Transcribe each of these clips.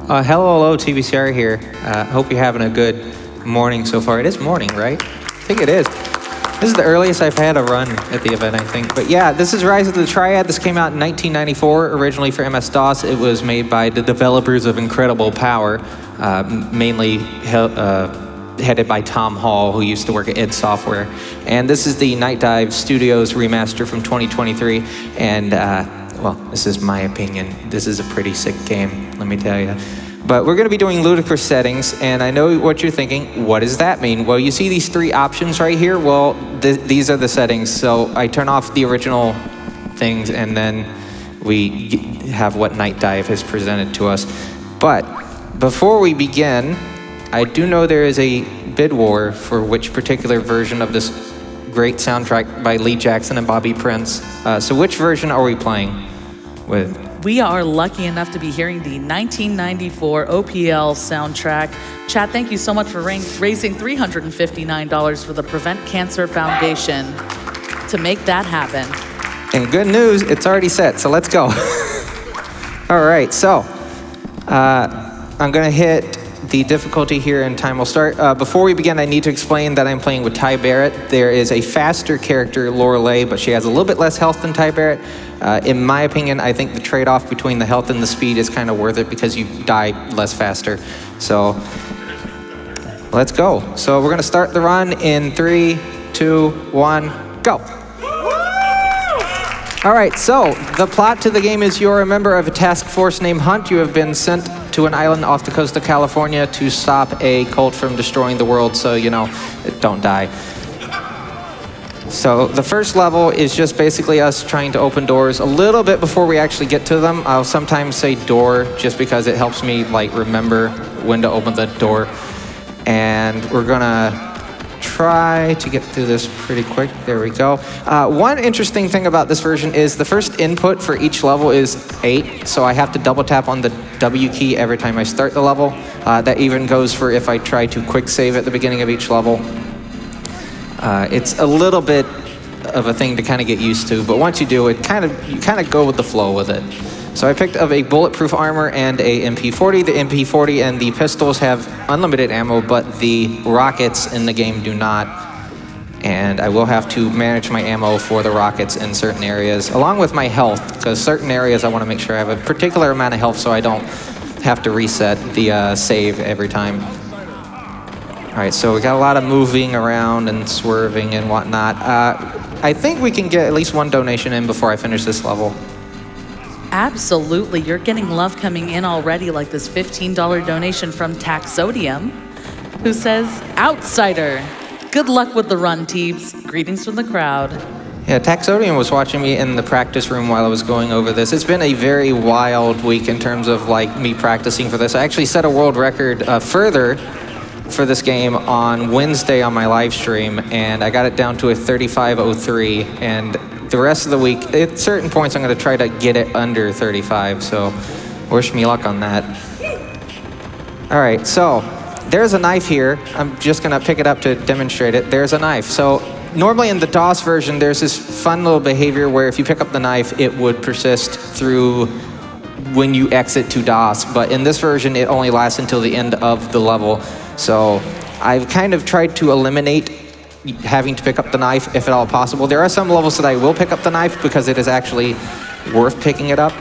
Hello, tbcr here. Hope you're having a good morning so far. It is morning, right? I think it is. This is the earliest I've had a run at the event, I think. But yeah, this is Rise of the Triad. This came out in 1994, originally for MS-DOS. It was made by the developers of Incredible Power, mainly headed by Tom Hall, who used to work at id Software. And this is the Night Dive Studios remaster from 2023. And well, this is my opinion. This is a pretty sick game, let me tell you. But we're going to be doing Ludicrous settings, and I know what you're thinking. What does that mean? Well, you see these three options right here? Well, these are the settings. So I turn off the original things, and then we have what Night Dive has presented to us. But before we begin, I do know there is a bid war for which particular version of this great soundtrack by Lee Jackson and Bobby Prince. So which version are we playing with? We are lucky enough to be hearing the 1994 OPL soundtrack. Chad, thank you so much for raising $359 for the Prevent Cancer Foundation to make that happen. And good news, it's already set, so let's go. All right, so I'm gonna hit the difficulty here and time will start. Before we begin, I need to explain that I'm playing with Ty Barrett. There is a faster character, Lorelei, but she has a little bit less health than Ty Barrett. In my opinion, I think the trade-off between the health and the speed is kind of worth it because you die less faster. So let's go. So we're gonna start the run in 3, 2, 1, go. All right, so the plot to the game is you're a member of a task force named Hunt. You have been sent to an island off the coast of California to stop a cult from destroying the world, so, you know, don't die. So the first level is just basically us trying to open doors a little bit before we actually get to them. I'll sometimes say door just because it helps me like remember when to open the door. And we're gonna try to get through this pretty quick. There we go. One interesting thing about this version is the first input for each level is 8, so I have to double tap on the W key every time I start the level. That even goes for if I try to quick save at the beginning of each level. It's a little bit of a thing to kind of get used to, but once you do it, you kind of go with the flow with it. So I picked up a bulletproof armor and a MP40. The MP40 and the pistols have unlimited ammo, but the rockets in the game do not. And I will have to manage my ammo for the rockets in certain areas, along with my health, because certain areas I want to make sure I have a particular amount of health so I don't have to reset the save every time. All right, so we got a lot of moving around and swerving and whatnot. I think we can get at least one donation in before I finish this level. Absolutely, you're getting love coming in already, like this $15 donation from Taxodium, who says, Outsider, good luck with the run, Teebs. Greetings from the crowd. Yeah, Taxodium was watching me in the practice room while I was going over this. It's been a very wild week in terms of like me practicing for this. I actually set a world record further for this game on Wednesday on my live stream, and I got it down to a 35:03, and the rest of the week, at certain points, I'm gonna try to get it under 35, so wish me luck on that. All right, so there's a knife here. I'm just gonna pick it up to demonstrate it. There's a knife. So normally in the DOS version, there's this fun little behavior where if you pick up the knife, it would persist through when you exit to DOS, but in this version, it only lasts until the end of the level. So I've kind of tried to eliminate having to pick up the knife if at all possible. There are some levels that I will pick up the knife because it is actually worth picking it up,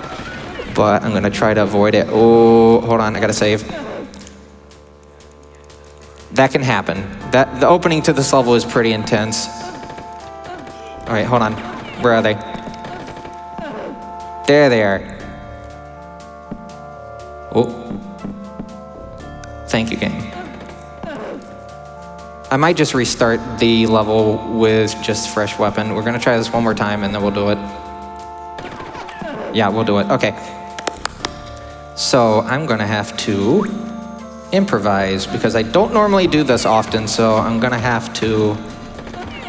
but I'm gonna try to avoid it. Oh, hold on, I gotta save. That can happen. The opening to this level is pretty intense. All right, hold on, where are they? There they are. Oh, thank you, game. I might just restart the level with just fresh weapon. We're gonna try this one more time and then we'll do it. Yeah, we'll do it, okay. So I'm gonna have to improvise because I don't normally do this often, so I'm gonna have to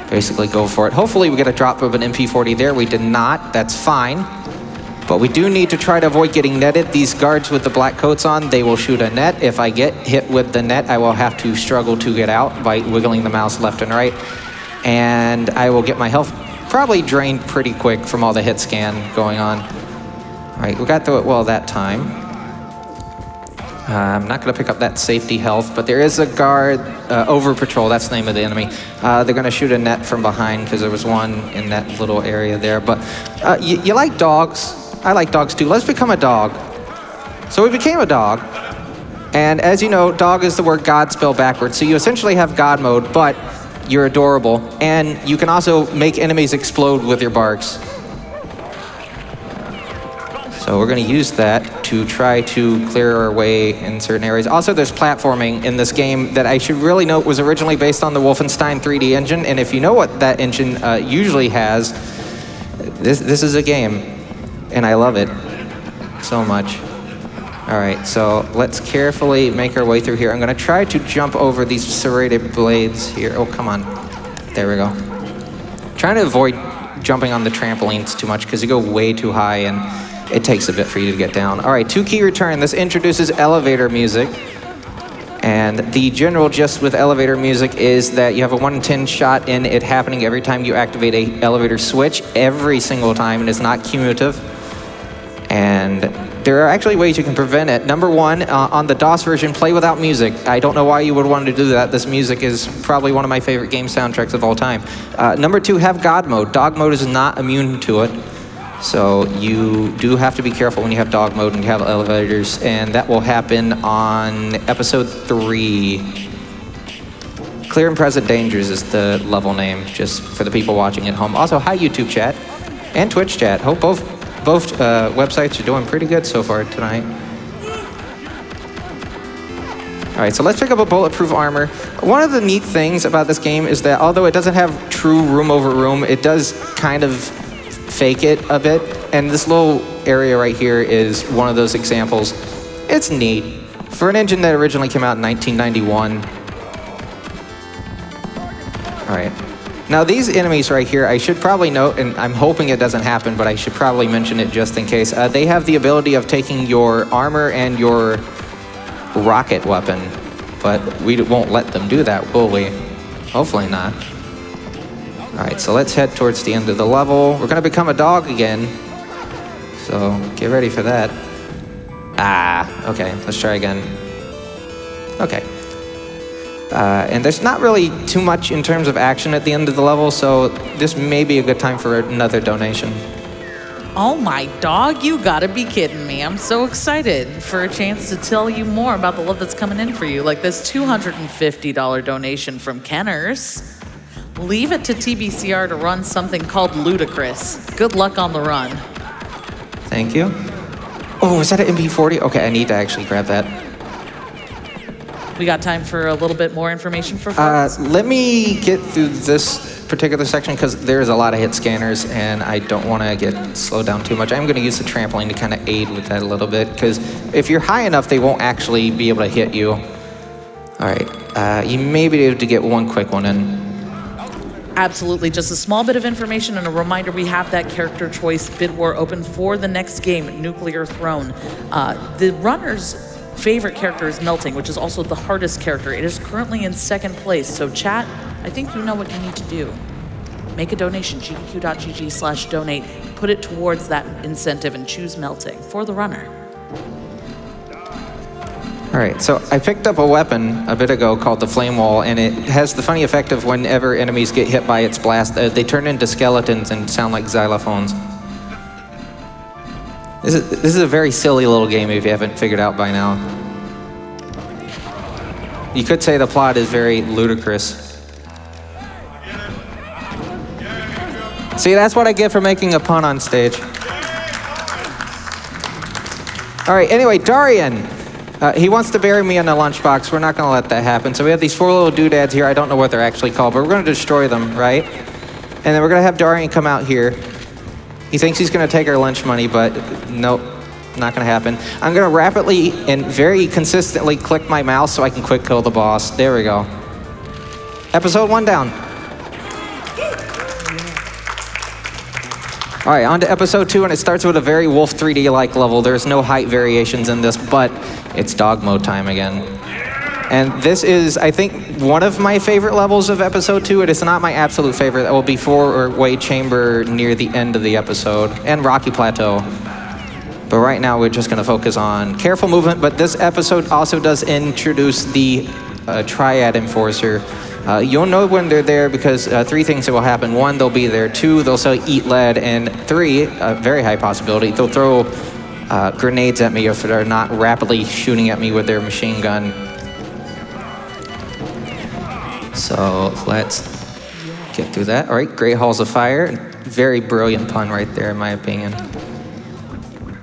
basically go for it. Hopefully we get a drop of an MP40 there. We did not, that's fine. But we do need to try to avoid getting netted. These guards with the black coats on, they will shoot a net. If I get hit with the net, I will have to struggle to get out by wiggling the mouse left and right. And I will get my health probably drained pretty quick from all the hit scan going on. All right, we got through it well that time. I'm not going to pick up that safety health, but there is a guard over patrol. That's the name of the enemy. They're going to shoot a net from behind because there was one in that little area there. But you like dogs. I like dogs too. Let's become a dog. So we became a dog. And as you know, dog is the word God spelled backwards. So you essentially have God mode, but you're adorable. And you can also make enemies explode with your barks. So we're going to use that to try to clear our way in certain areas. Also, there's platforming in this game that I should really note was originally based on the Wolfenstein 3D engine. And if you know what that engine usually has, this is a game. And I love it so much. All right, so let's carefully make our way through here. I'm going to try to jump over these serrated blades here. Oh, come on. There we go. Trying to avoid jumping on the trampolines too much because you go way too high and it takes a bit for you to get down. All right, 2 key return. This introduces elevator music. And the general gist with elevator music is that you have a 1 in 10 shot in it happening every time you activate a elevator switch, every single time, and it's not cumulative. And there are actually ways you can prevent it. Number 1, on the DOS version, play without music. I don't know why you would want to do that. This music is probably one of my favorite game soundtracks of all time. Number 2, have God mode. Dog mode is not immune to it. So you do have to be careful when you have dog mode and you have elevators, and that will happen on episode 3. Clear and Present Dangers is the level name, just for the people watching at home. Also, hi YouTube chat and Twitch chat. Hope both websites are doing pretty good so far tonight. All right, so let's pick up a bulletproof armor. One of the neat things about this game is that although it doesn't have true room over room, it does kind of fake it a bit, and this little area right here is one of those examples. It's neat. For an engine that originally came out in 1991. All right. Now these enemies right here, I should probably note, and I'm hoping it doesn't happen, but I should probably mention it just in case. They have the ability of taking your armor and your rocket weapon, but we won't let them do that, will we? Hopefully not. All right, so let's head towards the end of the level. We're gonna become a dog again, so get ready for that. Okay, let's try again. Okay. And there's not really too much in terms of action at the end of the level, so this may be a good time for another donation. Oh my dog, you gotta be kidding me. I'm so excited for a chance to tell you more about the love that's coming in for you, like this $250 donation from Kenners. Leave it to TBCR to run something called Ludicrous. Good luck on the run. Thank you. Oh, is that an MP40? Okay, I need to actually grab that. We got time for a little bit more information for folks? Let me get through this particular section because there's a lot of hit scanners and I don't want to get slowed down too much. I'm going to use the trampoline to kind of aid with that a little bit because if you're high enough, they won't actually be able to hit you. All right, you may be able to get one quick one in. Absolutely. Just a small bit of information and a reminder, we have that character choice bid war open for the next game, Nuclear Throne. The runner's favorite character is Melting, which is also the hardest character. It is currently in 2nd place. So chat, I think you know what you need to do. Make a donation, gbq.gg/donate. Put it towards that incentive and choose Melting for the runner. All right, so I picked up a weapon a bit ago called the Flame Wall, and it has the funny effect of whenever enemies get hit by its blast, they turn into skeletons and sound like xylophones. This is a very silly little game if you haven't figured out by now. You could say the plot is very ludicrous. See, that's what I get for making a pun on stage. All right, anyway, Darian. He wants to bury me in a lunchbox. We're not going to let that happen. So we have these 4 little doodads here. I don't know what they're actually called, but we're going to destroy them, right? And then we're going to have Darian come out here. He thinks he's going to take our lunch money, but nope, not going to happen. I'm going to rapidly and very consistently click my mouse so I can quick kill the boss. There we go. Episode 1 down. All right, on to episode 2, and it starts with a very Wolf 3D-like level. There's no height variations in this, but it's dog mode time again. And this is, I think, one of my favorite levels of episode 2. It is not my absolute favorite. That will be 4-way chamber near the end of the episode, and Rocky Plateau. But right now, we're just going to focus on careful movement. But this episode also does introduce the Triad Enforcer. You'll know when they're there because 3 things that will happen. 1, they'll be there. 2, they'll eat lead. And 3, a very high possibility, they'll throw grenades at me if they're not rapidly shooting at me with their machine gun. So let's get through that. All right, Great Halls of Fire. Very brilliant pun right there, in my opinion.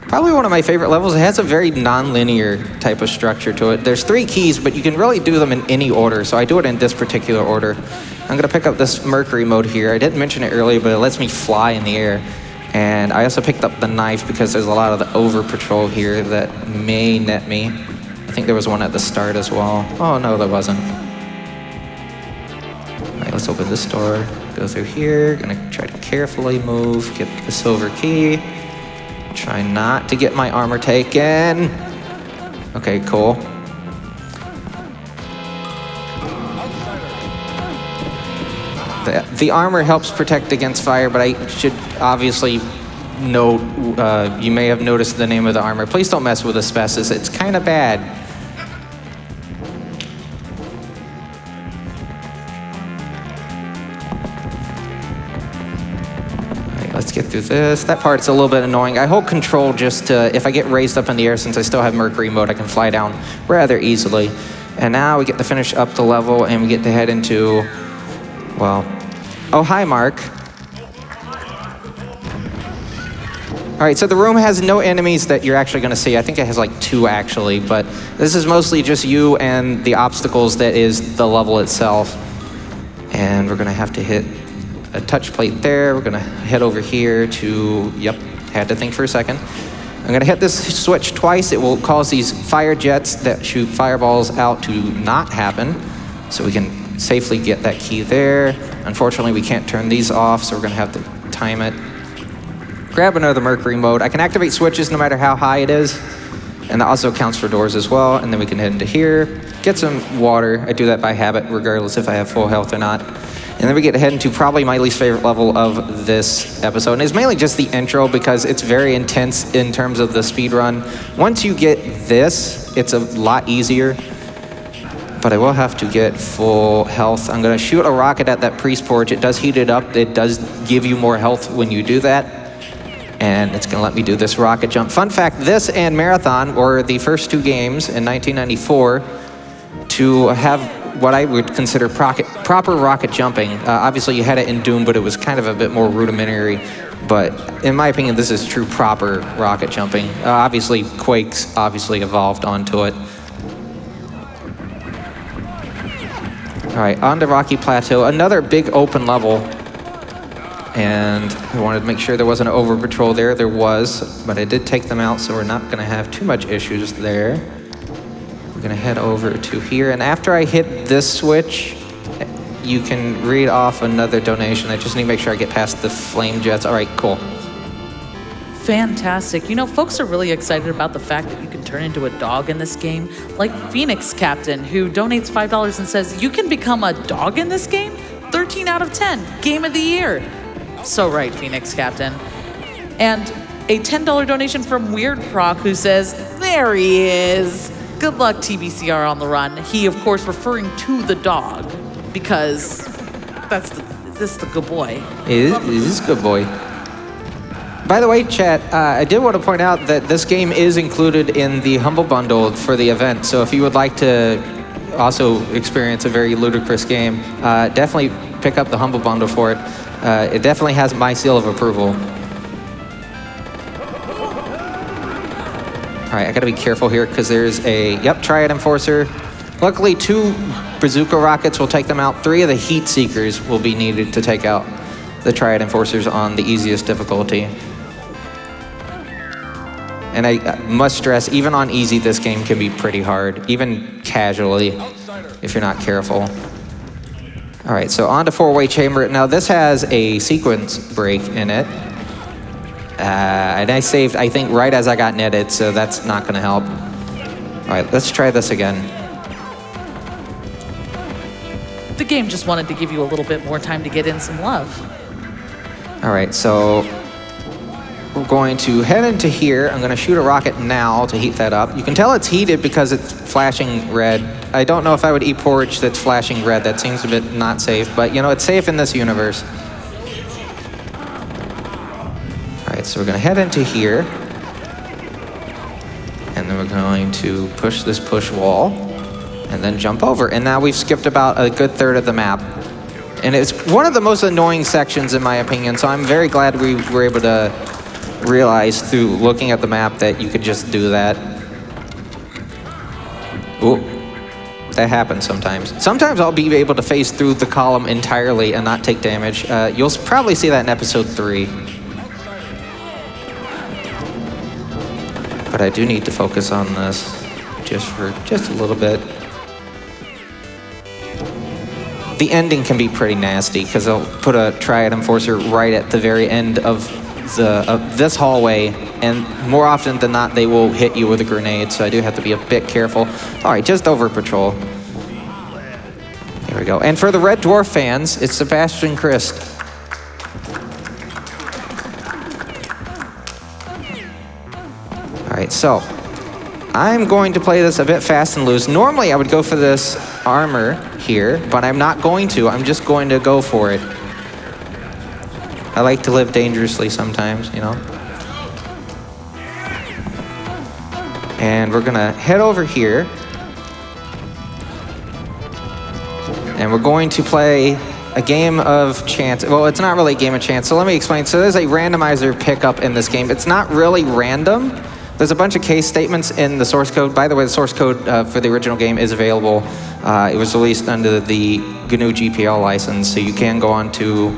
Probably one of my favorite levels. It has a very non-linear type of structure to it. There's 3 keys, but you can really do them in any order, so I do it in this particular order. I'm gonna pick up this Mercury mode here. I didn't mention it earlier, but it lets me fly in the air. And I also picked up the knife because there's a lot of the over patrol here that may net me. I think there was one at the start as well. Oh no, there wasn't. All right, let's open this door, go through here. Gonna try to carefully move, get the silver key. Try not to get my armor taken. Okay, cool. The armor helps protect against fire, but I should obviously note, you may have noticed the name of the armor. Please don't mess with asbestos, it's kind of bad. Let's get through this. That part's a little bit annoying. I hold control just to, if I get raised up in the air, since I still have Mercury mode, I can fly down rather easily. And now we get to finish up the level and we get to head into, well, oh, hi, Mark. All right, so the room has no enemies that you're actually gonna see. I think it has like 2 actually, but this is mostly just you and the obstacles that is the level itself. And we're gonna have to hit a touch plate there. We're gonna head over here to, yep, had to think for a second. I'm gonna hit this switch twice. It will cause these fire jets that shoot fireballs out to not happen. So we can safely get that key there. Unfortunately, we can't turn these off, so we're gonna have to time it. Grab another Mercury mode. I can activate switches no matter how high it is. And that also counts for doors as well. And then we can head into here, get some water. I do that by habit, regardless if I have full health or not. And then we get to head into probably my least favorite level of this episode. And it's mainly just the intro because it's very intense in terms of the speed run. Once you get this, it's a lot easier. But I will have to get full health. I'm gonna shoot a rocket at that priest porch. It does heat it up. It does give you more health when you do that. And it's gonna let me do this rocket jump. Fun fact, this and Marathon were the first 2 games in 1994 to have what I would consider proper rocket jumping. Obviously you had it in Doom, but it was kind of a bit more rudimentary. But in my opinion, this is true proper rocket jumping. Obviously Quake's obviously evolved onto it. All right, on to Rocky Plateau, another big open level. And I wanted to make sure there wasn't an over patrol there. There was, but I did take them out, so we're not gonna have too much issues there. We're gonna head over to here, and after I hit this switch, you can read off another donation. I just need to make sure I get past the flame jets. All right, cool. Fantastic. You know, folks are really excited about the fact that you can turn into a dog in this game. Like Phoenix Captain, who donates $5 and says, you can become a dog in this game? 13 out of 10, game of the year. So right, Phoenix Captain. And a $10 donation from Weird Proc, who says, there he is. Good luck, TBCR on the run. He, of course, referring to the dog, because this is the good boy. It is a good boy. By the way, chat, I did want to point out that this game is included in the Humble Bundle for the event. So if you would like to also experience a very ludicrous game, definitely pick up the Humble Bundle for it. It definitely has my seal of approval. All right, I gotta be careful here because there's a, yep, Triad Enforcer. Luckily, 2 bazooka rockets will take them out. 3 of the heat seekers will be needed to take out the Triad Enforcers on the easiest difficulty. And I must stress, even on easy, this game can be pretty hard, even casually, if you're not careful. All right, so on to 4-way chamber. Now this has a sequence break in it. And I saved, I think, right as I got netted, so that's not gonna help. All right, let's try this again. The game just wanted to give you a little bit more time to get in some love. All right, so we're going to head into here. I'm going to shoot a rocket now to heat that up. You can tell it's heated because it's flashing red. I don't know if I would eat porridge that's flashing red. That seems a bit not safe, but you know, it's safe in this universe. All right, so we're going to head into here. And then we're going to push this push wall and then jump over. And now we've skipped about a good third of the map. And it's one of the most annoying sections in my opinion, so I'm very glad we were able to realize through looking at the map that you could just do that. Ooh, that happens sometimes. Sometimes I'll be able to phase through the column entirely and not take damage. You'll probably see that in episode 3. But I do need to focus on this just a little bit. The ending can be pretty nasty because they'll put a Triad Enforcer right at the very end of this hallway, and more often than not, they will hit you with a grenade, so I do have to be a bit careful. All right, just over patrol. Here we go. And for the Red Dwarf fans, it's Sebastian Christ. All right, so I'm going to play this a bit fast and loose. Normally, I would go for this armor here, but I'm not going to. I'm just going to go for it. I like to live dangerously sometimes, you know. And we're gonna head over here. And we're going to play a game of chance. Well, it's not really a game of chance, so let me explain. So there's a randomizer pickup in this game. It's not really random. There's a bunch of case statements in the source code. By the way, the source code for the original game is available. It was released under the GNU GPL license, so you can go on to,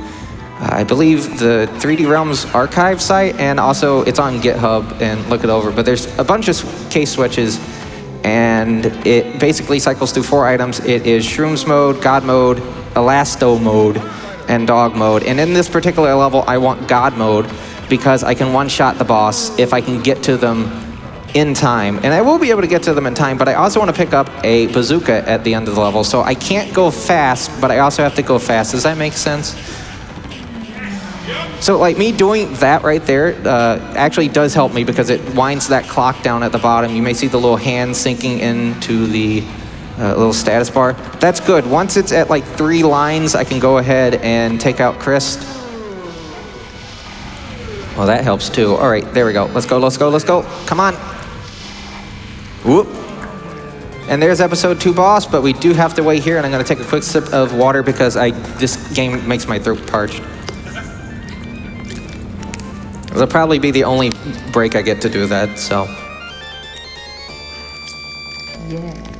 I believe, the 3D Realms archive site, and also it's on GitHub and look it over. But there's a bunch of case switches, and it basically cycles through 4 items. It is Shrooms mode, God mode, Elasto mode, and Dog mode. And in this particular level, I want God mode, because I can one-shot the boss if I can get to them in time. And I will be able to get to them in time, but I also want to pick up a bazooka at the end of the level. So I can't go fast, but I also have to go fast. Does that make sense? So like me doing that right there actually does help me because it winds that clock down at the bottom. You may see the little hand sinking into the little status bar. That's good. Once it's at like 3 lines, I can go ahead and take out Christ. Well, that helps too. All right, there we go. Let's go, let's go, let's go. Come on. Whoop. And there's episode 2 boss, but we do have to wait here, and I'm gonna take a quick sip of water because this game makes my throat parched. It'll probably be the only break I get to do that, so. Yeah.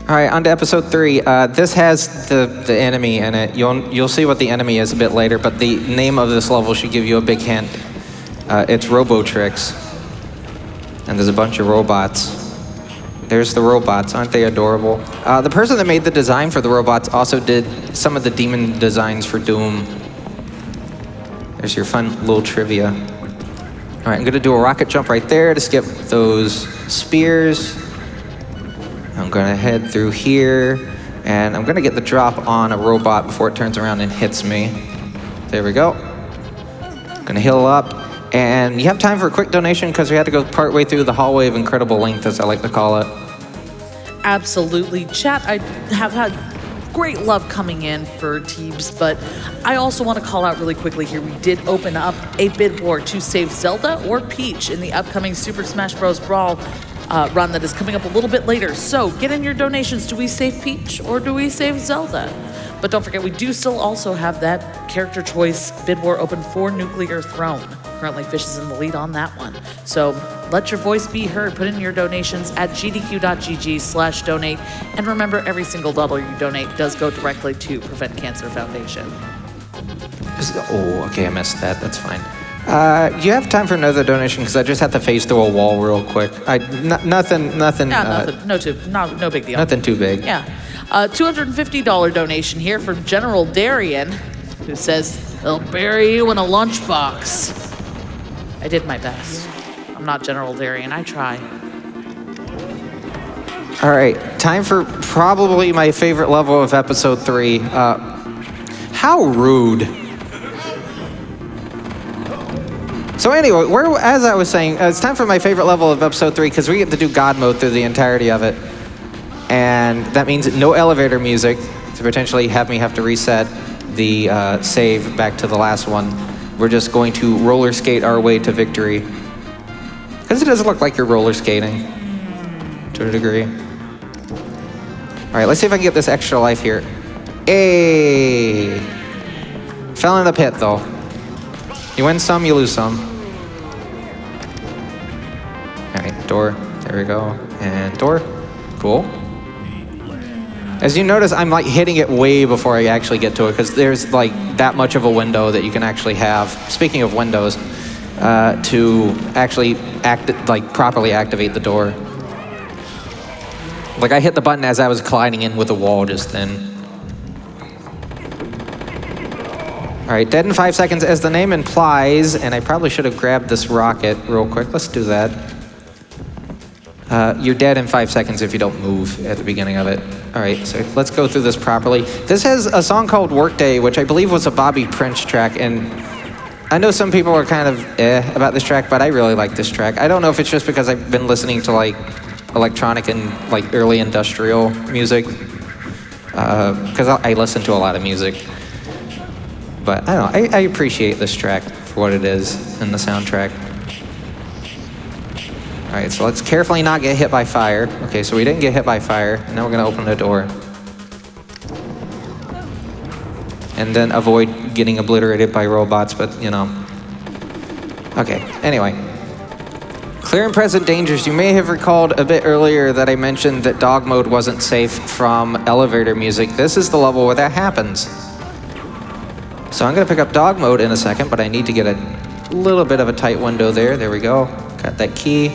All right, on to episode 3. This has the enemy in it. You'll see what the enemy is a bit later, but the name of this level should give you a big hint. It's Robotrix, and there's a bunch of robots. There's the robots, aren't they adorable? The person that made the design for the robots also did some of the demon designs for Doom. There's your fun little trivia. All right, I'm gonna do a rocket jump right there to skip those spears. I'm gonna head through here, and I'm gonna get the drop on a robot before it turns around and hits me. There we go. Gonna heal up. And you have time for a quick donation because we had to go partway through the hallway of incredible length, as I like to call it. Absolutely. Chat, I have had great love coming in for Teebs, but I also want to call out really quickly here, we did open up a bid war to save Zelda or Peach in the upcoming Super Smash Bros. Brawl run that is coming up a little bit later. So get in your donations. Do we save Peach or do we save Zelda? But don't forget, we do still also have that character choice bid war open for Nuclear Throne. Currently, Fish is in the lead on that one. So let your voice be heard. Put in your donations at gdq.gg/donate. And remember, every single dollar you donate does go directly to Prevent Cancer Foundation. Oh, okay, I missed that. That's fine. Do you have time for another donation? Because I just have to phase through a wall real quick. Nothing. Yeah, nothing. No big deal. Nothing too big. Yeah. $250 donation here from General Darian, who says, "They'll bury you in a lunchbox." I did my best. I'm not General Darian. I try. All right, time for probably my favorite level of episode 3. How rude. So anyway, as I was saying, it's time for my favorite level of episode 3 because we get to do God mode through the entirety of it. And that means no elevator music to potentially have me have to reset the save back to the last one. We're just going to roller skate our way to victory. Because it does look like you're roller skating to a degree. All right, let's see if I can get this extra life here. Hey! Fell in the pit, though. You win some, you lose some. All right, door. There we go. And door. Cool. As you notice, I'm like hitting it way before I actually get to it because there's like that much of a window that you can actually have. Speaking of windows, to actually properly activate the door. Like I hit the button as I was colliding in with the wall just then. All right, dead in 5 seconds as the name implies, and I probably should have grabbed this rocket real quick. Let's do that. You're dead in 5 seconds if you don't move at the beginning of it. All right, so let's go through this properly. This has a song called Workday, which I believe was a Bobby Prince track, and I know some people are kind of about this track, but I really like this track. I don't know if it's just because I've been listening to like electronic and like early industrial music, because I listen to a lot of music. But I don't know, I appreciate this track for what it is in the soundtrack. All right, so let's carefully not get hit by fire. Okay, so we didn't get hit by fire. Now we're gonna open the door. And then avoid getting obliterated by robots, but you know. Okay, anyway. Clear and present dangers. You may have recalled a bit earlier that I mentioned that dog mode wasn't safe from elevator music. This is the level where that happens. So I'm gonna pick up dog mode in a second, but I need to get a little bit of a tight window there. There we go, got that key.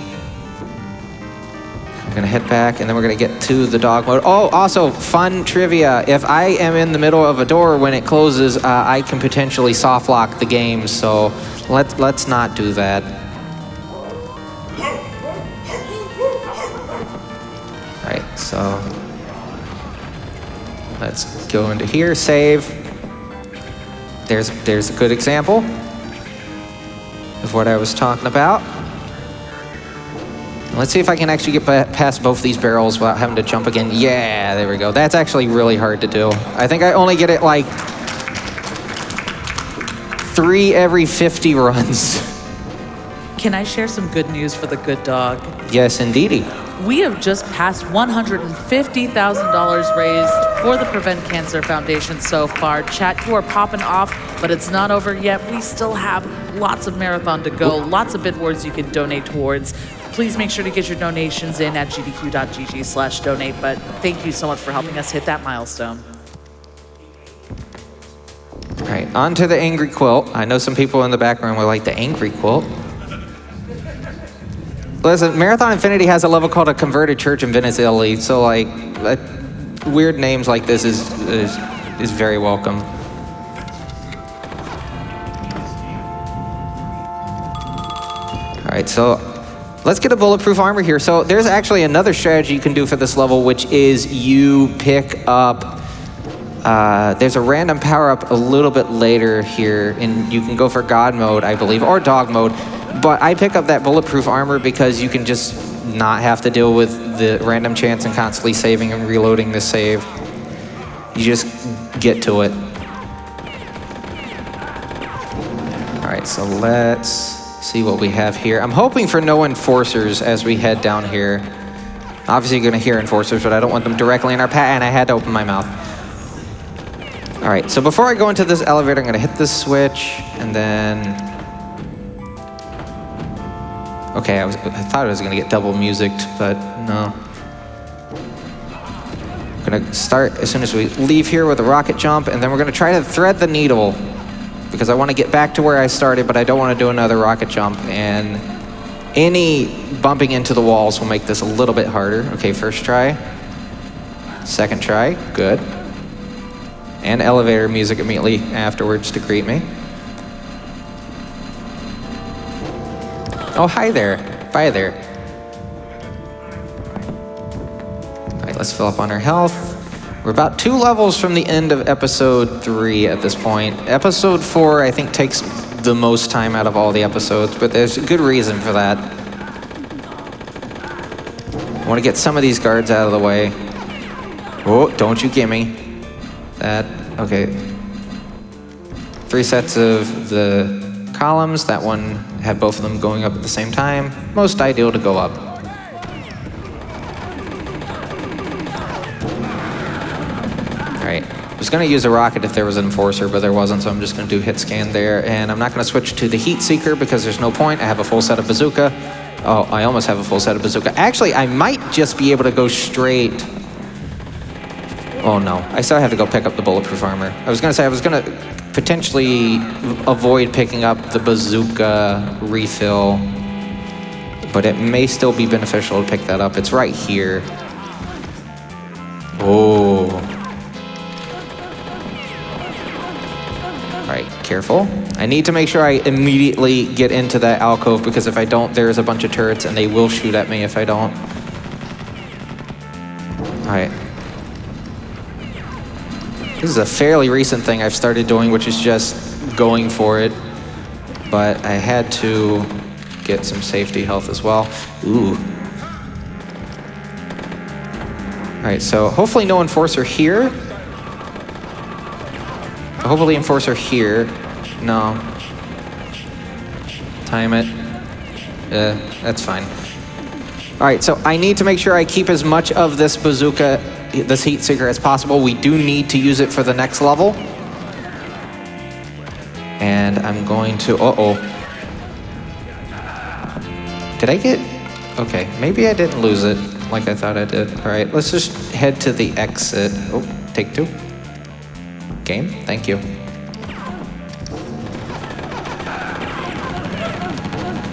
I'm gonna head back and then we're gonna get to the dog mode. Oh, also fun trivia. If I am in the middle of a door when it closes, I can potentially soft lock the game, so let's not do that. All right, so let's go into here, save. There's a good example of what I was talking about. Let's see if I can actually get past both these barrels without having to jump again. Yeah, there we go. That's actually really hard to do. I think I only get it like 3 every 50 runs. Can I share some good news for the good dog? Yes, indeedy. We have just passed $150,000 raised for the Prevent Cancer Foundation so far. Chat, you are popping off, but it's not over yet. We still have lots of marathon to go, lots of bid wars you can donate towards. Please make sure to get your donations in at gdq.gg/donate, but thank you so much for helping us hit that milestone. All right, on to the angry quilt. I know some people in the background were like, the angry quilt? Listen, Marathon Infinity has a level called a converted church in Venice, Italy, so like weird names like this is very welcome. All right, so let's get a bulletproof armor here. So there's actually another strategy you can do for this level, which is you pick up, there's a random power up a little bit later here, and you can go for God mode, I believe, or dog mode. But I pick up that bulletproof armor because you can just not have to deal with the random chance and constantly saving and reloading the save. You just get to it. All right, so let's see what we have here. I'm hoping for no enforcers as we head down here. Obviously you're gonna hear enforcers, but I don't want them directly in our path, and I had to open my mouth. All right, so before I go into this elevator, I'm gonna hit this switch, and then, okay, I thought I was gonna get double musicked, but no. I'm gonna start as soon as we leave here with a rocket jump, and then we're gonna try to thread the needle because I wanna get back to where I started, but I don't wanna do another rocket jump, and any bumping into the walls will make this a little bit harder. Okay, first try, second try, good. And elevator music immediately afterwards to greet me. Oh, hi there. Bye there. All right, let's fill up on our health. We're about 2 levels from the end of episode 3 at this point. Episode 4, I think, takes the most time out of all the episodes, but there's a good reason for that. I want to get some of these guards out of the way. Oh, don't you gimme that. Okay. 3 sets of the columns. That one had both of them going up at the same time. Most ideal to go up. All right. I was going to use a rocket if there was an enforcer, but there wasn't, so I'm just going to do hit scan there. And I'm not going to switch to the heat seeker because there's no point. I have a full set of bazooka. Oh, I almost have a full set of bazooka. Actually, I might just be able to go straight. Oh no, I still have to go pick up the bulletproof armor. I was going to say I was going to potentially avoid picking up the bazooka refill, but it may still be beneficial to pick that up. It's right here. Oh. All right, careful. I need to make sure I immediately get into that alcove because if I don't, there's a bunch of turrets and they will shoot at me if I don't. All right. This is a fairly recent thing I've started doing, which is just going for it. But I had to get some safety health as well. Ooh. All right, so hopefully no enforcer here. Hopefully enforcer here. No. Time it. That's fine. All right, so I need to make sure I keep as much of this bazooka, this heat seeker as possible. We do need to use it for the next level. And I'm going to, Did I get, okay, maybe I didn't lose it like I thought I did. All right, let's just head to the exit. Oh, take 2. Game, thank you.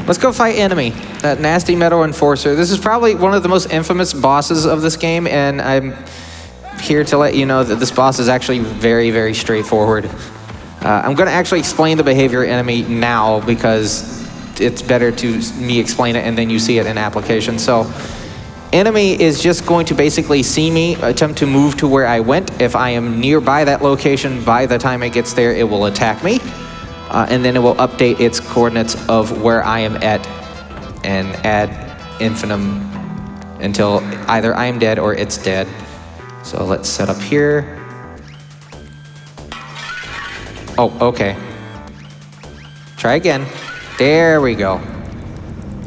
Let's go fight enemy, that nasty metal enforcer. This is probably one of the most infamous bosses of this game, and I'm here to let you know that this boss is actually very, very straightforward. I'm going to actually explain the behavior enemy now because it's better to me explain it and then you see it in application. So, enemy is just going to basically see me, attempt to move to where I went. If I am nearby that location, by the time it gets there, it will attack me. And then it will update its coordinates of where I am at and add infinitum until either I am dead or it's dead. So let's set up here. Oh, okay. Try again. There we go.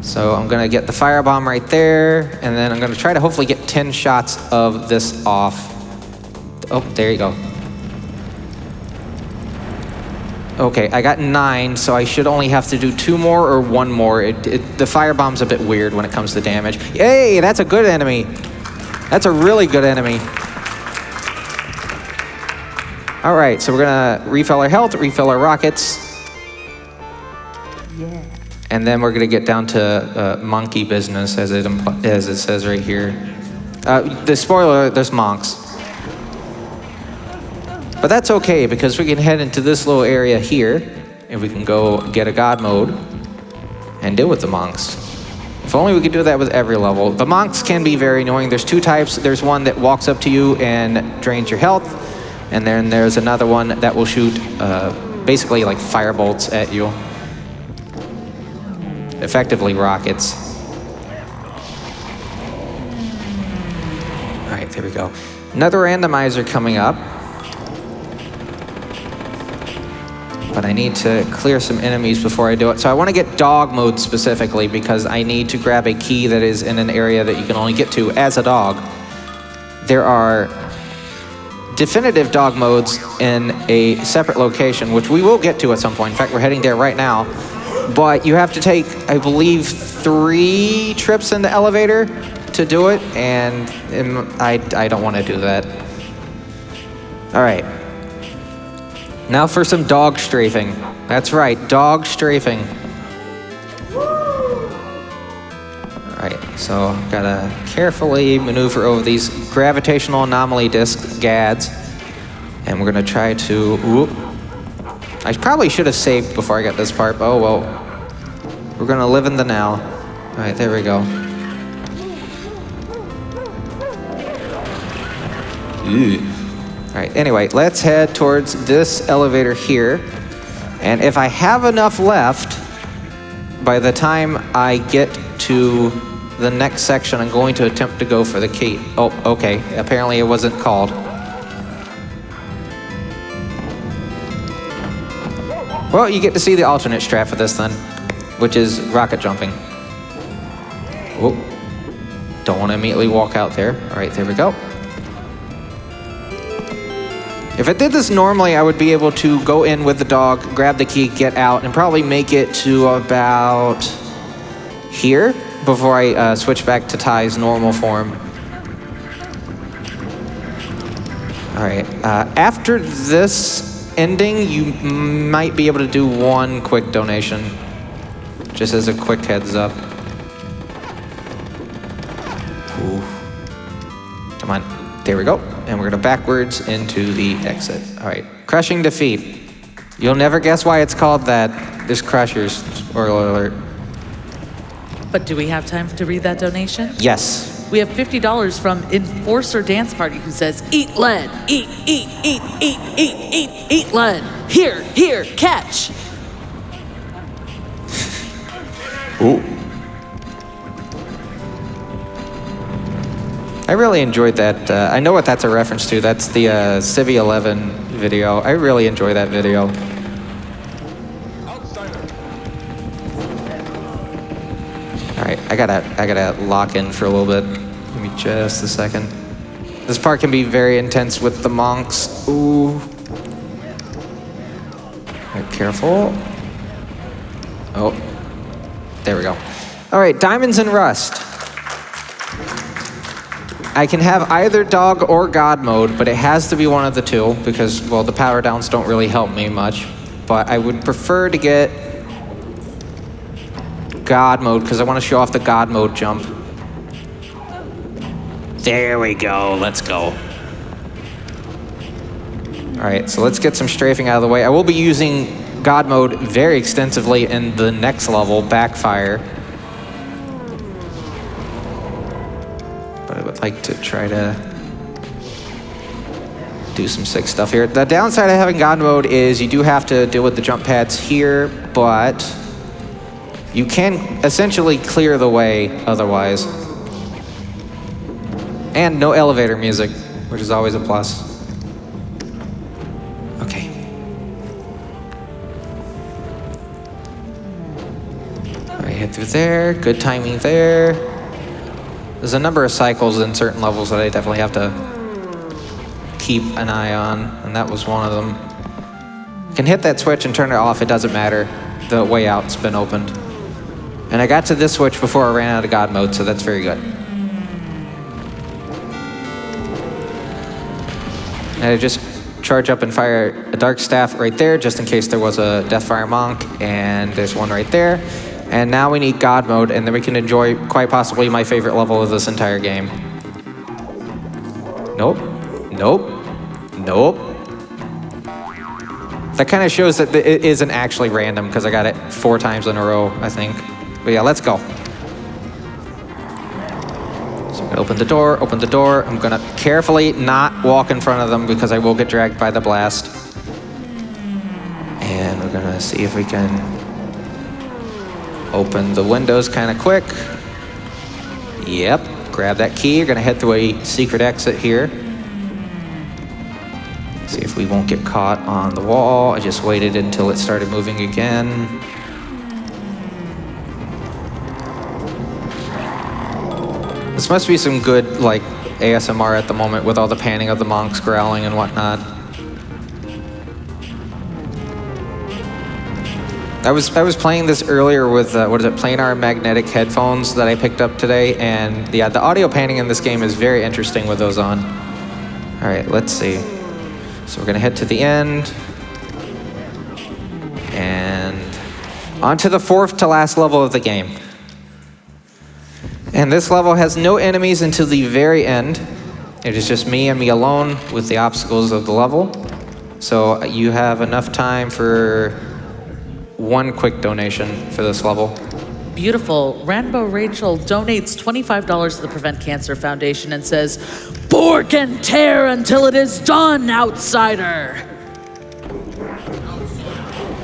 So I'm gonna get the firebomb right there, and then I'm gonna try to hopefully get 10 shots of this off. Oh, there you go. Okay, I got 9, so I should only have to do 2 more or 1 more. The firebomb's a bit weird when it comes to damage. Yay, that's a good enemy. That's a really good enemy. All right, so we're gonna refill our health, refill our rockets. Yeah. And then we're gonna get down to monkey business, as it says right here. The spoiler, there's monks. But that's okay, because we can head into this little area here, and we can go get a god mode and deal with the monks. If only we could do that with every level. The monks can be very annoying. There's 2 types. There's one that walks up to you and drains your health, and then there's another one that will shoot basically like firebolts at you. Effectively rockets. All right, there we go. Another randomizer coming up. But I need to clear some enemies before I do it. So I want to get dog mode specifically because I need to grab a key that is in an area that you can only get to as a dog. There are definitive dog modes in a separate location, which we will get to at some point. In fact, we're heading there right now. But you have to take, I believe, 3 trips in the elevator to do it, and I don't want to do that. All right. Now for some dog strafing. That's right, dog strafing. All right, so gotta carefully maneuver over these gravitational anomaly disk GADs, and we're gonna try to. Whoop. I probably should have saved before I got this part. But oh well. We're gonna live in the now. All right, there we go. Ew. All right, anyway, let's head towards this elevator here. And if I have enough left, by the time I get to the next section, I'm going to attempt to go for the key. Oh, okay. Apparently it wasn't called. Well, you get to see the alternate strat for this then, which is rocket jumping. Oh, don't want to immediately walk out there. All right, there we go. If I did this normally, I would be able to go in with the dog, grab the key, get out, and probably make it to about here before I switch back to Ty's normal form. All right, after this ending, you might be able to do one quick donation, just as a quick heads up. Ooh. Come on, there we go. And we're gonna backwards into the exit. All right, crushing defeat. You'll never guess why it's called that. There's crushers, spoiler alert. But do we have time to read that donation? Yes. We have $50 from Enforcer Dance Party who says, eat lead, eat lead. Here, catch. Ooh. I really enjoyed that. I know what that's a reference to. That's the Civi 11 video. I really enjoy that video. All right, I gotta lock in for a little bit. Give me just a second. This part can be very intense with the monks. Ooh. All right, careful. Oh, there we go. All right, diamonds and rust. I can have either dog or God mode, but it has to be one of the two because, well, the power downs don't really help me much. But I would prefer to get God mode because I want to show off the God mode jump. There we go, let's go. All right, so let's get some strafing out of the way. I will be using God mode very extensively in the next level, Backfire. Like to try to do some sick stuff here. The downside of having God mode is you do have to deal with the jump pads here, but you can essentially clear the way otherwise. And no elevator music, which is always a plus. Okay. All right, hit through there. Good timing there. There's a number of cycles in certain levels that I definitely have to keep an eye on, and that was one of them. You can hit that switch and turn it off, it doesn't matter. The way out's been opened. And I got to this switch before I ran out of God mode, so that's very good. And I just charge up and fire a Dark Staff right there, just in case there was a Deathfire Monk, and there's one right there. And now we need God mode, and then we can enjoy quite possibly my favorite level of this entire game. Nope. That kind of shows that it isn't actually random, because I got it 4 times in a row, I think. But yeah, let's go. So I'm gonna open the door. I'm gonna carefully not walk in front of them, because I will get dragged by the blast. And we're gonna see if we can open the windows kind of quick. Yep, grab that key. You're gonna head through a secret exit here. See if we won't get caught on the wall. I just waited until it started moving again. This must be some good, like, ASMR at the moment with all the panning of the monks growling and whatnot. I was playing this earlier with, planar magnetic headphones that I picked up today, and yeah, the audio panning in this game is very interesting with those on. All right, let's see. So we're gonna head to the end, and on to the 4th to last level of the game. And this level has no enemies until the very end. It is just me and me alone with the obstacles of the level. So you have enough time for one quick donation for this level. Beautiful. Rainbow Rachel donates $25 to the Prevent Cancer Foundation and says, "Fork and tear until it is done, outsider."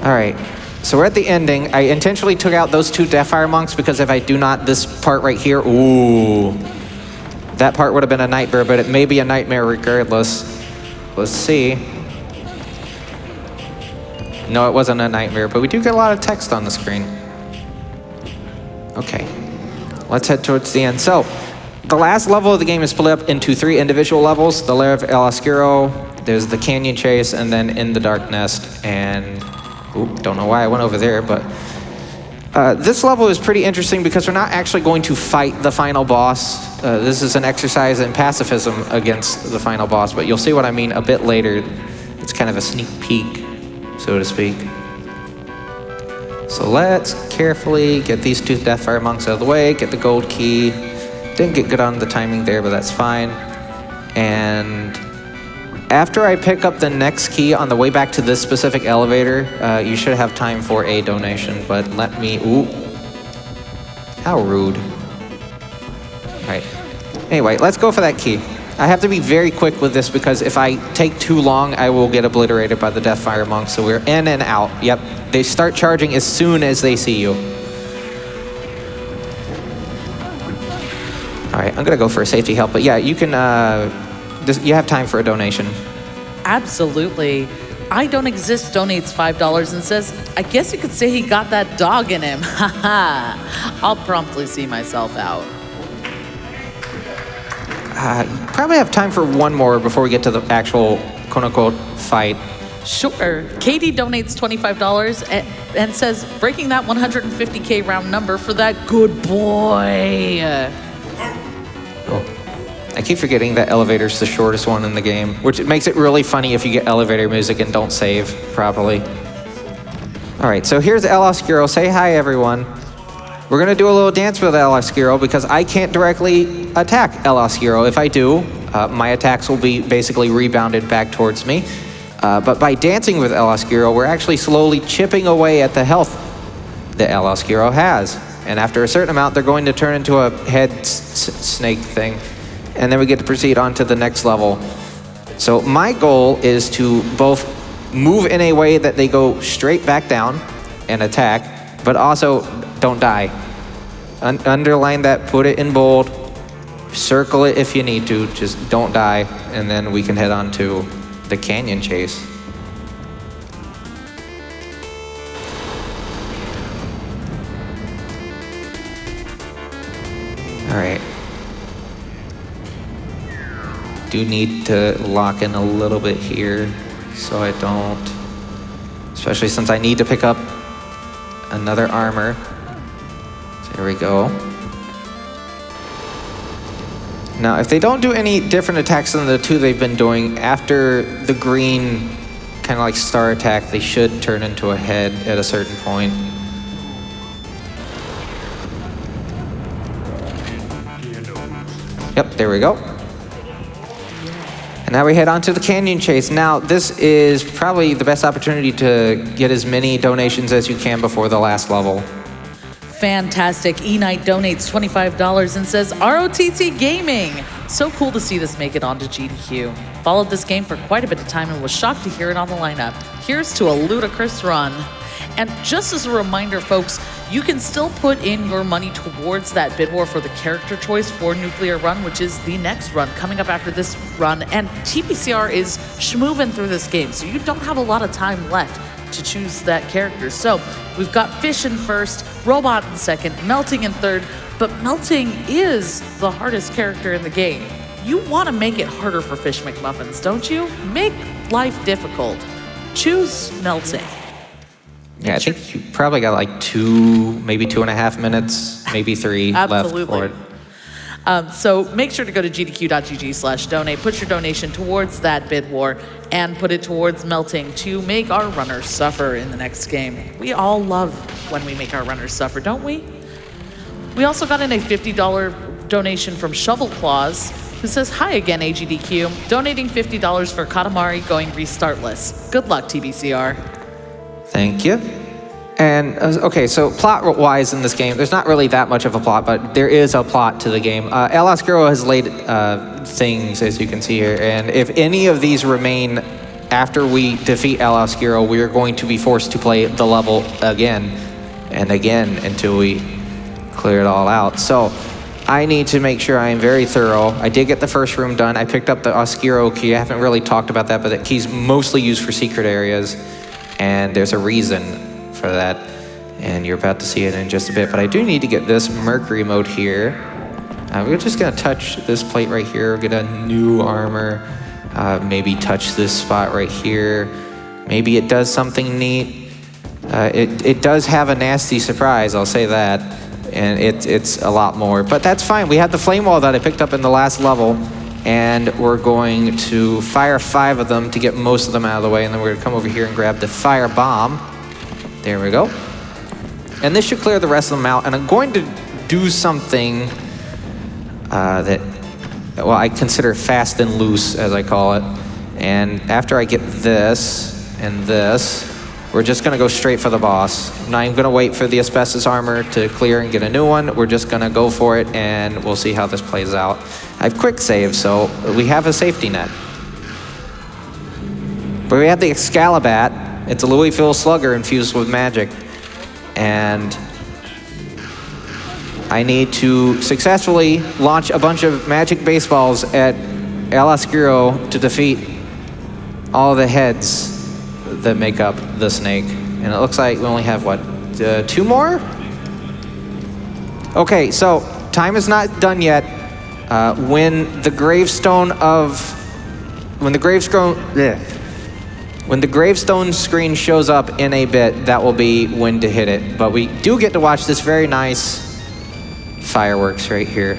All right, so we're at the ending. I intentionally took out those 2 Deathfire monks because if I do not, this part right here, ooh, that part would have been a nightmare, but it may be a nightmare regardless. Let's see. No, it wasn't a nightmare, but we do get a lot of text on the screen. Okay, let's head towards the end. So, the last level of the game is split up into 3 individual levels. The Lair of El Oscuro, there's the Canyon Chase, and then In the Dark Nest, and don't know why I went over there, but this level is pretty interesting because we're not actually going to fight the final boss. This is an exercise in pacifism against the final boss, but you'll see what I mean a bit later. It's kind of a sneak peek, so to speak. So let's carefully get these 2 Deathfire monks out of the way, get the gold key. Didn't get good on the timing there, but that's fine. And after I pick up the next key on the way back to this specific elevator, you should have time for a donation, but let me, ooh, how rude. All right, anyway, let's go for that key. I have to be very quick with this because if I take too long, I will get obliterated by the Deathfire monks, so we're in and out. Yep, they start charging as soon as they see you. All right, I'm gonna go for a safety help, but yeah, you can, you have time for a donation. Absolutely. I Don't Exist donates $5 and says, I guess you could say he got that dog in him. Haha. I'll promptly see myself out. Probably have time for one more before we get to the actual quote-unquote fight. Sure. Katie donates $25 and says, breaking that 150K round number for that good boy. Oh. I keep forgetting that elevator's the shortest one in the game, which makes it really funny if you get elevator music and don't save properly. All right, so here's El Oscuro. Say hi, everyone. We're gonna do a little dance with El Oscuro because I can't directly attack El Oscuro. If I do, my attacks will be basically rebounded back towards me. But by dancing with El Oscuro, we're actually slowly chipping away at the health that El Oscuro has. And after a certain amount, they're going to turn into a head snake thing. And then we get to proceed on to the next level. So my goal is to both move in a way that they go straight back down and attack, but also don't die. Underline that, put it in bold, circle it if you need to, just don't die, and then we can head on to the canyon chase. All right. Do need to lock in a little bit here so I don't, especially since I need to pick up another armor. There we go. Now, if they don't do any different attacks than the 2 they've been doing, after the green kind of like star attack, they should turn into a head at a certain point. Yep, there we go. And now we head on to the canyon chase. Now, this is probably the best opportunity to get as many donations as you can before the last level. Fantastic. E-Knight donates $25 and says, ROTC Gaming. So cool to see this make it onto GDQ. Followed this game for quite a bit of time and was shocked to hear it on the lineup. Here's to a ludicrous run. And just as a reminder, folks, you can still put in your money towards that bid war for the character choice for Nuclear Run, which is the next run coming up after this run. And TBCR is schmoovin' through this game, so you don't have a lot of time left to choose that character. So we've got Fish in first, Robot in second, Melting in third, but Melting is the hardest character in the game. You want to make it harder for Fish McMuffins, don't you? Make life difficult. Choose Melting. Yeah, I think you probably got like 2, maybe 2.5 minutes, maybe 3 left for it. So make sure to go to gdq.gg/donate, put your donation towards that bid war, and put it towards Melting to make our runners suffer in the next game. We all love when we make our runners suffer, don't we? We also got in a $50 donation from Shovel Claws, who says, hi again, AGDQ, donating $50 for Katamari going restartless. Good luck, TBCR. Thank you. And, okay, so plot-wise in this game, there's not really that much of a plot, but there is a plot to the game. El Oscuro has laid things, as you can see here, and if any of these remain after we defeat El Oscuro, we are going to be forced to play the level again and again until we clear it all out. So I need to make sure I am very thorough. I did get the first room done. I picked up the Oscuro key. I haven't really talked about that, but that key's mostly used for secret areas, and there's a reason for that, and you're about to see it in just a bit. But I do need to get this Mercury mode here. We're just gonna touch this plate right here, get a new armor, maybe touch this spot right here. Maybe it does something neat. It does have a nasty surprise, I'll say that. And it's a lot more, but that's fine. We have the flame wall that I picked up in the last level, and we're going to fire 5 of them to get most of them out of the way, and then we're gonna come over here and grab the fire bomb. There we go. And this should clear the rest of them out, and I'm going to do something that, well, I consider fast and loose, as I call it. And after I get this and this, we're just gonna go straight for the boss. I'm not even gonna wait for the asbestos armor to clear and get a new one. We're just gonna go for it, and we'll see how this plays out. I've quick saved, so we have a safety net. But we have the Excalibat. It's a Louisville Slugger infused with magic. And I need to successfully launch a bunch of magic baseballs at El Oscuro to defeat all the heads that make up the snake. And it looks like we only have, what, 2 more? Okay, so time is not done yet. When the gravestone screen shows up in a bit, that will be when to hit it. But we do get to watch this very nice fireworks right here.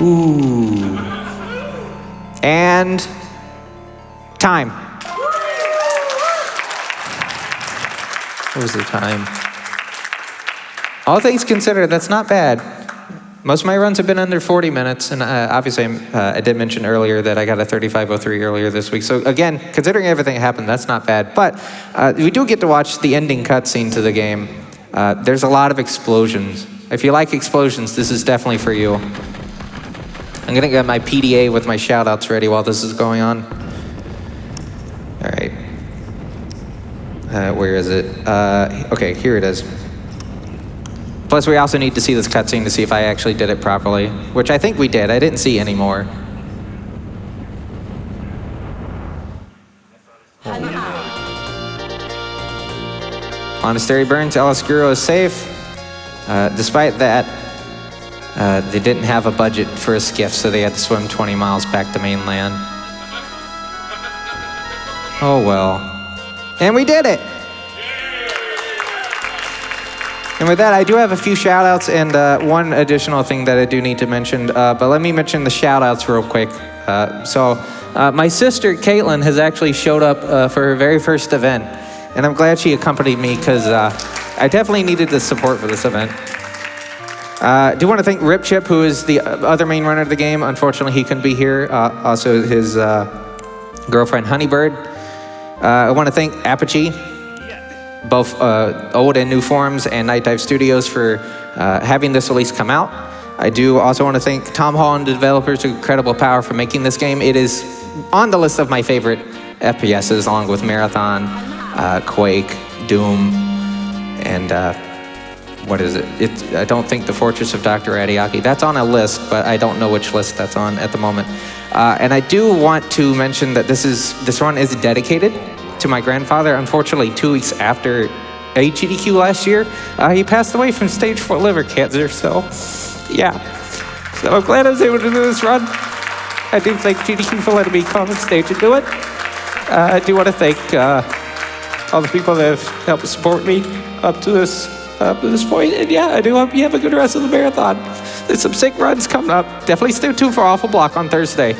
Ooh. And time. What was the time? All things considered, that's not bad. Most of my runs have been under 40 minutes, and obviously I did mention earlier that I got a 35:03 earlier this week. So again, considering everything that happened, that's not bad. But we do get to watch the ending cutscene to the game. There's a lot of explosions. If you like explosions, this is definitely for you. I'm gonna get my PDA with my shout-outs ready while this is going on. All right. Where is it? Okay, here it is. Plus, we also need to see this cutscene to see if I actually did it properly, which I think we did. I didn't see any more. Monastery burns, El Oscuro is safe. Despite that, they didn't have a budget for a skiff, so they had to swim 20 miles back to mainland. Oh well. And we did it! And with that, I do have a few shout-outs and one additional thing that I do need to mention, but let me mention the shout-outs real quick. My sister, Caitlin, has actually showed up for her very first event, and I'm glad she accompanied me because I definitely needed the support for this event. I do want to thank Rip Chip, who is the other main runner of the game. Unfortunately, he couldn't be here. Also, his girlfriend, Honeybird. I want to thank Apogee, both old and new forums, and Night Dive Studios for having this release come out. I do also want to thank Tom Hall and the developers of Incredible Power for making this game. It is on the list of my favorite FPSs, along with Marathon, Quake, Doom, and what is it? I don't think the Fortress of Dr. Adiaki. That's on a list, but I don't know which list that's on at the moment. And I do want to mention that this run is dedicated to my grandfather. Unfortunately, 2 weeks after AGDQ last year, he passed away from stage 4 liver cancer. So, yeah. So I'm glad I was able to do this run. I do thank GDQ for letting me come on stage and do it. I do want to thank all the people that have helped support me up to this point. And yeah, I do hope you have a good rest of the marathon. There's some sick runs coming up. Definitely stay tuned for Awful Block on Thursday.